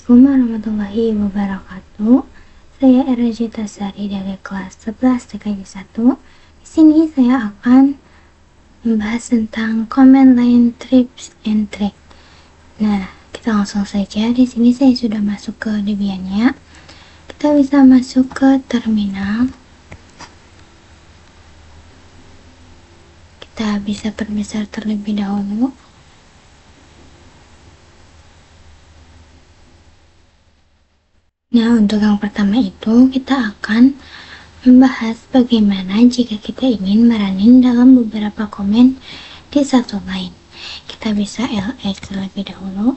Assalamualaikum warahmatullahi wabarakatuh. Saya Era Tasari dari kelas 11 TKJ 1. Di sini saya akan membahas tentang command line tips and trick. Nah, kita langsung saja. Di sini saya sudah masuk ke Debian-nya. Kita bisa masuk ke terminal. Kita bisa perbesar terlebih dahulu. Nah, untuk yang pertama itu kita akan membahas bagaimana jika kita ingin merunning dalam beberapa komen di satu line. Kita bisa ls terlebih dahulu.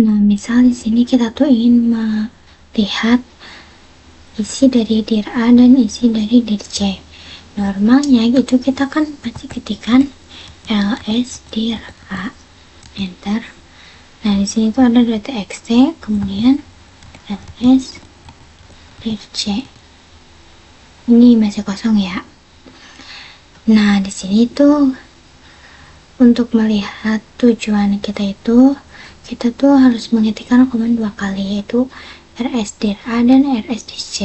Nah, misal di sini kita tuh ingin melihat isi dari dir A dan isi dari dir C. Normalnya gitu kita kan pasti ketikkan ls dir A, enter. Nah, di sini tuh ada .txt, kemudian ls dir C. Ini masih kosong ya. Nah, di sini tuh untuk melihat tujuan kita tuh harus mengetikkan komen dua kali, yaitu rs dir A dan rs dir C.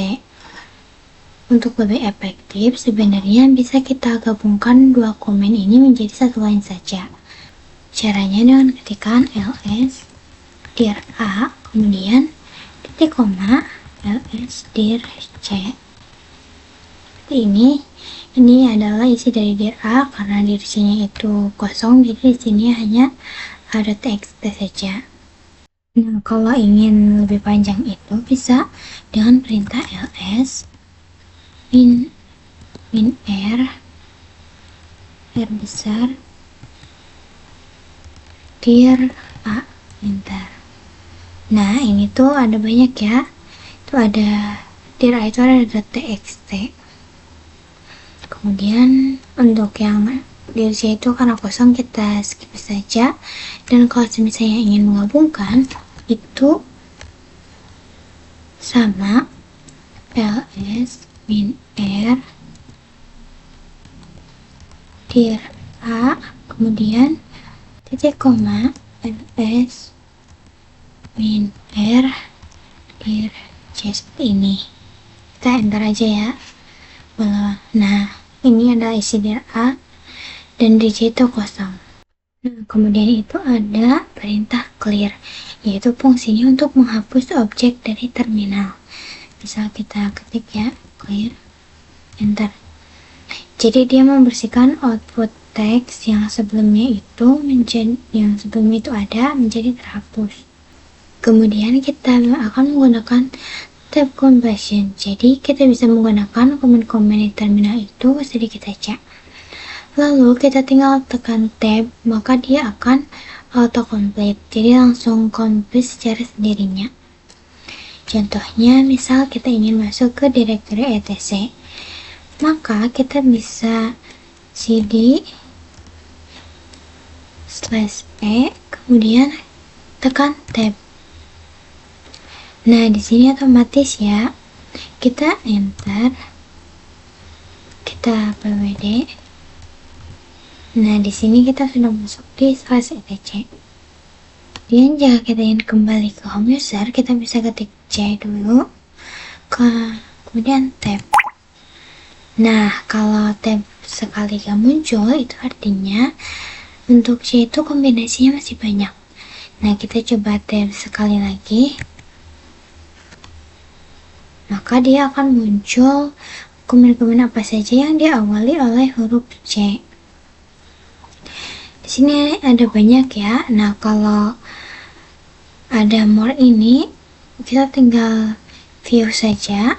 Untuk lebih efektif, sebenarnya bisa kita gabungkan dua komen ini menjadi satu line saja. Caranya dengan ketikkan ls dir A, kemudian titik koma ls dir C. Ini adalah isi dari dir A, karena dir C nya itu kosong, jadi di sini hanya ada txt saja. Nah, kalau ingin lebih panjang itu bisa dengan perintah ls min r besar dir A, enter. Nah, ini tuh ada banyak ya. Itu ada dir A itu ada .txt. Kemudian untuk yang dir C itu karena kosong kita skip saja. Dan kalau misalnya ingin menggabungkan itu sama ls min r dir A, kemudian titik koma ls min r dir C, seperti ini. Kita enter aja ya. Nah, ini adalah isi dir A dan dir C itu kosong. Nah, kemudian itu ada perintah clear, yaitu fungsinya untuk menghapus objek dari terminal. Misal kita ketik ya, clear, enter. Jadi dia membersihkan output teks yang sebelumnya itu ada menjadi terhapus. Kemudian kita akan menggunakan tab completion. Jadi kita bisa menggunakan komen-komen di terminal itu sedikit saja. Lalu kita tinggal tekan tab, maka dia akan autocomplete. Jadi langsung complete secara sendirinya. Contohnya, misal kita ingin masuk ke direktori etc, maka kita bisa cd /e, kemudian tekan tab. Nah, di sini otomatis ya. Kita enter, kita pwd. Nah, di sini kita sudah masuk di /etc. Kemudian jika kita ingin kembali ke home user, kita bisa ketik C dulu, kemudian tab. Nah, kalau tab sekali gak muncul, itu artinya untuk C itu kombinasinya masih banyak. Nah, kita coba tab sekali lagi, maka dia akan muncul komen-komen apa saja yang diawali oleh huruf C. Di sini ada banyak ya. Nah, kalau ada more ini, kita tinggal view saja,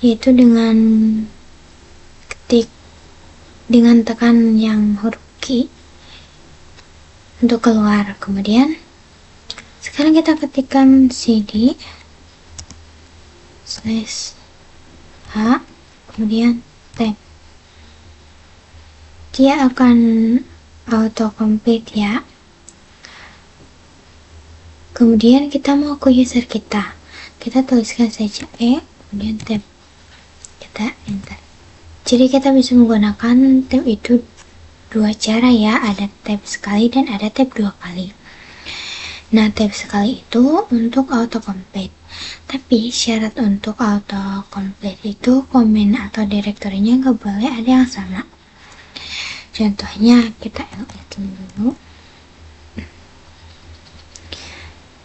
yaitu dengan tekan yang huruf key untuk keluar. Kemudian sekarang kita ketikkan cd /h, kemudian tab. Dia akan autocomplete ya. Kemudian kita mau ke user kita tuliskan saja kemudian tab, kita enter. Jadi kita bisa menggunakan tab itu dua cara ya, ada tab sekali dan ada tab dua kali. Nah, tab sekali itu untuk autocomplete. Tapi syarat untuk autocomplete itu komen atau direktorinya nggak boleh ada yang sama. Contohnya kita lihat dulu.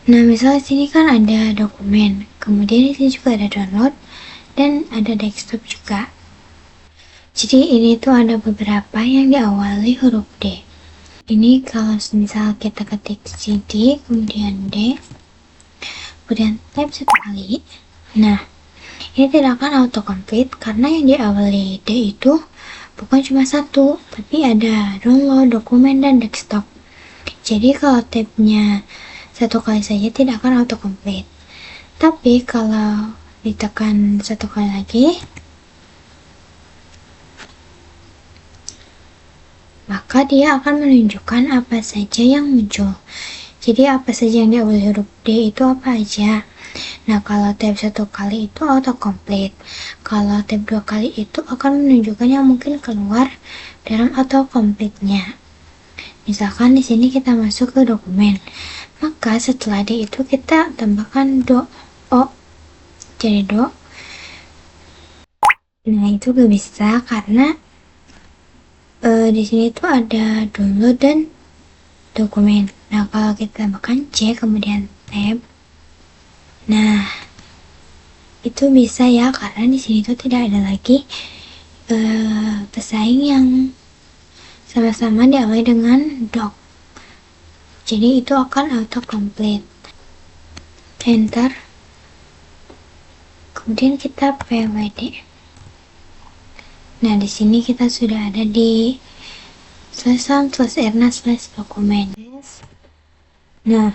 Nah, misalnya sini kan ada dokumen, kemudian di sini juga ada download dan ada desktop juga. Jadi ini tuh ada beberapa yang diawali huruf D. Ini kalau misal kita ketik CD, kemudian D, kemudian tab satu kali. Nah, ini tidak akan autocomplete karena yang diawali D itu bukan cuma satu, tapi ada download, dokumen, dan desktop. Jadi kalau tabnya satu kali saja tidak akan autocomplete. Tapi kalau ditekan satu kali lagi, maka dia akan menunjukkan apa saja yang muncul. Jadi apa saja yang diawali huruf D itu apa aja. Nah, kalau tab satu kali itu autocomplete. Kalau tab dua kali itu akan menunjukkan yang mungkin keluar dalam autocomplete-nya. Misalkan di sini kita masuk ke dokumen, maka setelah D itu kita tambahkan O. Jadi do. Nah, itu gak bisa karena di sini tuh ada download dan dokumen. Nah, kalau kita tambahkan C kemudian tab, nah itu bisa ya, karena di sini tuh tidak ada lagi pesaing yang sama-sama diawali dengan doc. Jadi itu akan autocomplete. Enter. Kemudian kita pwd. Nah, di sini kita sudah ada di /erna/dokumen. Nah,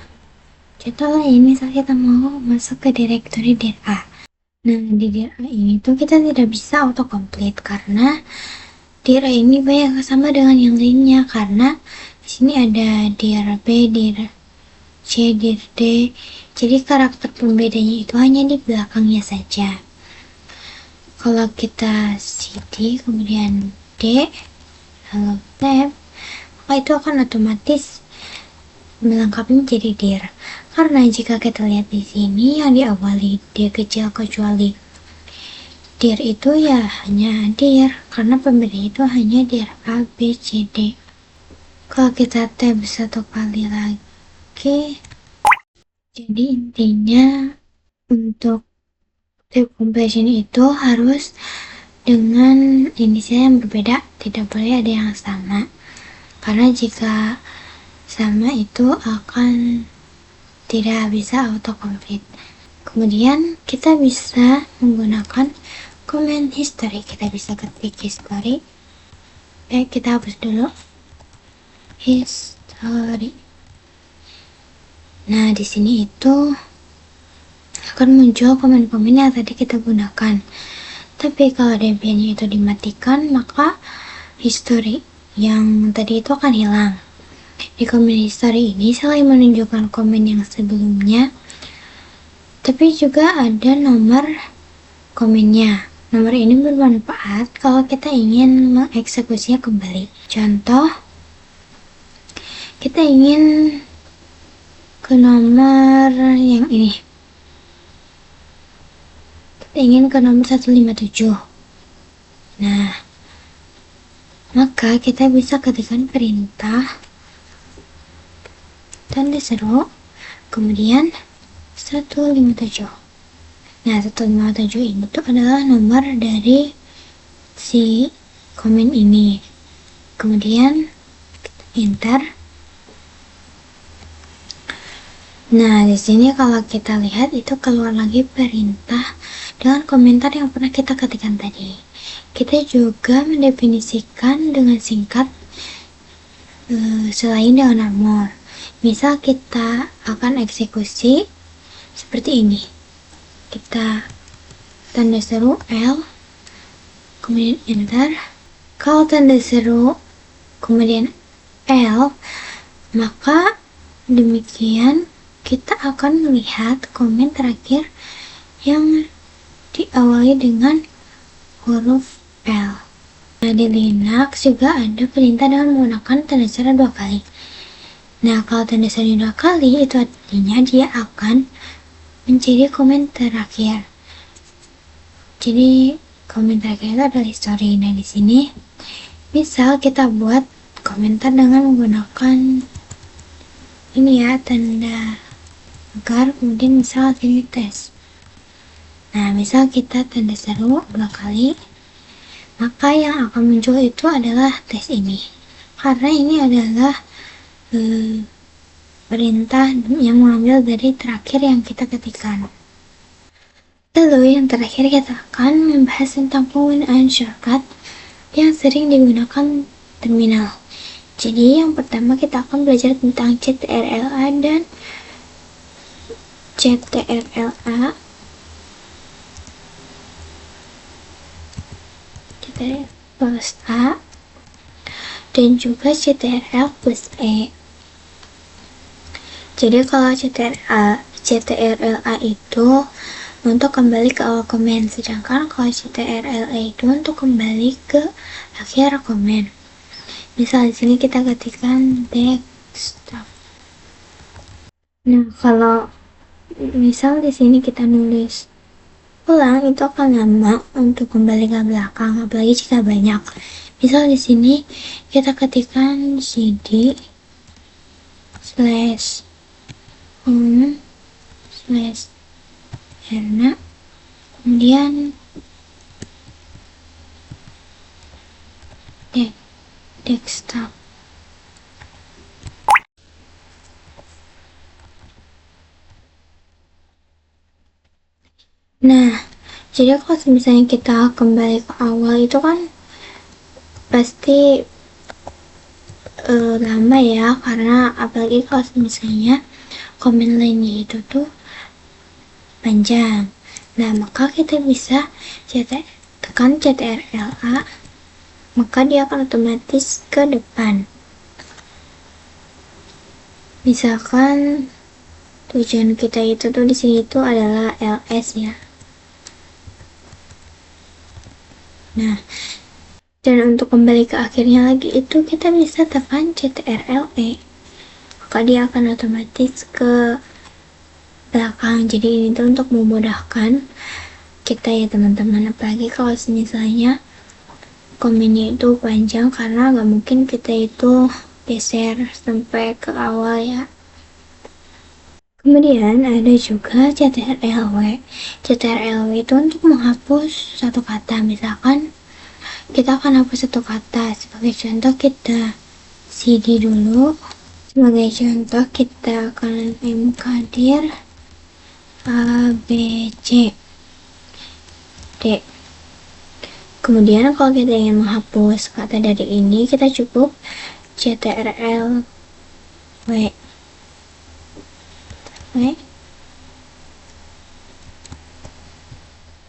contoh ini misalnya kita mau masuk ke direktori dir A. Nah, di dir A ini tuh kita tidak bisa autocomplete karena dir A ini banyak sama dengan yang lainnya, karena di sini ada dir B, dir C, dir D. Jadi karakter pembedanya itu hanya di belakangnya saja. Kalau kita CD kemudian D lalu tab, maka itu akan otomatis melengkapi menjadi dir. Karena jika kita lihat di sini yang diawali D kecil kecuali dir itu ya hanya dir, karena pembedanya itu hanya dir A, B, C, D. Kalau kita tab satu kali lagi, jadi intinya untuk tab completion itu harus dengan inisial yang berbeda, tidak boleh ada yang sama. Karena jika sama itu akan tidak bisa autocomplete. Kemudian kita bisa menggunakan comment history. Kita bisa ketik history. Kita hapus dulu history. Nah, di sini itu akan muncul komen-komen yang tadi kita gunakan. Tapi kalau Debian-nya itu dimatikan, maka history yang tadi itu akan hilang. Di komen history ini selain menunjukkan komen yang sebelumnya, tapi juga ada nomor komennya. Nomor ini bermanfaat kalau kita ingin mengeksekusinya kembali. Contoh, kita ingin ke nomor yang ini. Ingin ke nomor 157. Nah, maka kita bisa ketikkan perintah tanda seru kemudian 157. Nah, 157 ini tuh adalah nomor dari si komen ini. Kemudian enter. Nah, di sini kalau kita lihat itu keluar lagi perintah dengan komentar yang pernah kita ketikkan tadi. Kita juga mendefinisikan dengan singkat selain dengan nomor. Misal kita akan eksekusi seperti ini. Kita tanda seru L, kemudian enter. Kalau tanda seru kemudian L, maka demikian kita akan melihat komen terakhir yang diawali dengan huruf L. Nah, di Linux juga ada perintah dengan menggunakan tanda seru 2 kali. Nah, kalau tanda seru 2 kali, itu artinya dia akan menjadi komen terakhir. Jadi, komen terakhir itu adalah history. Nah, di sini misal kita buat komentar dengan menggunakan ini ya, tanda agar kemudian misal ini tes. Nah, misal kita tanda seru 2 kali, maka yang akan muncul itu adalah tes ini. Karena ini adalah perintah yang mengambil dari terakhir yang kita ketikkan. Lalu yang terakhir kita akan membahas tentang penggunaan shortcut yang sering digunakan terminal. Jadi yang pertama kita akan belajar tentang CTRL-A dan CTRL-A, CTRL plus A, dan juga CTRL plus E. Jadi kalau CTRL-A itu untuk kembali ke awal komen, sedangkan kalau CTRL-E itu untuk kembali ke akhir komen. Misal di sini kita ketikkan desktop. Nah, kalau misal di sini kita nulis ulang, itu akan lama untuk kembali ke belakang, apalagi jika banyak. Misal di sini kita ketikkan cd slash home slash Erna, kemudian desktop. Nah, jadi kalau misalnya kita kembali ke awal itu kan pasti lama ya, karena apalagi kalau misalnya komen lainnya itu tuh panjang. Nah, maka kita bisa tekan CTRL-A, maka dia akan otomatis ke depan. Misalkan tujuan kita itu tuh di sini tuh adalah ls ya. Nah, dan untuk kembali ke akhirnya lagi itu kita bisa tekan CTRL-E, maka dia akan otomatis ke belakang. Jadi ini tuh untuk memudahkan kita ya teman-teman, apalagi kalau misalnya komennya itu panjang, karena nggak mungkin kita itu geser sampai ke awal ya. Kemudian ada juga CTRL-W. CTRL-W itu untuk menghapus satu kata. Misalkan kita akan hapus satu kata, sebagai contoh kita cd dulu. Sebagai contoh kita akan mkdir abc d. Kemudian kalau kita ingin menghapus kata dari ini, kita cukup CTRL W.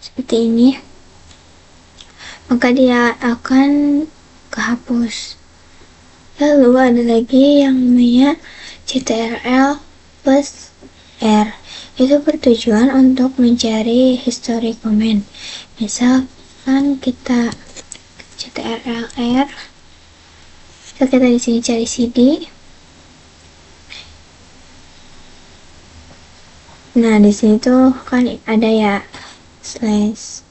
Seperti ini, maka dia akan kehapus. Lalu ada lagi yang namanya CTRL plus R. Itu bertujuan untuk mencari history comment. Misalkan kita CTRL R, kita di sini cari cd. Nah, di sini tuh kan ada ya slash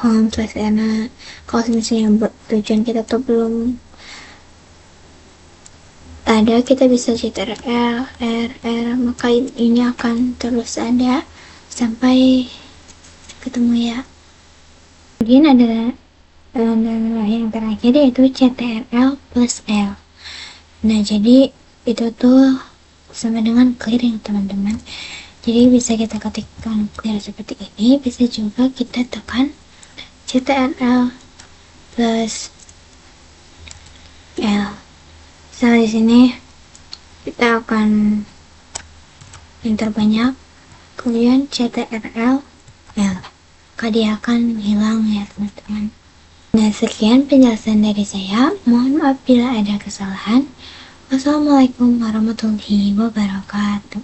home slash erna. Kalau misalnya tujuan kita tuh belum ada, kita bisa CTRL R, maka ini akan terus ada sampai ketemu ya. Kemudian ada yang terakhir yaitu CTRL plus L. Nah, jadi itu tuh sama dengan clearing teman-teman. Jadi bisa kita ketikkan clear seperti ini, bisa juga kita tekan CTRL plus L. Misalnya di sini kita akan enter banyak, kemudian CTRL L, maka dia akan hilang ya teman-teman. Nah, sekian penjelasan dari saya. Mohon maaf bila ada kesalahan. Wassalamualaikum warahmatullahi wabarakatuh.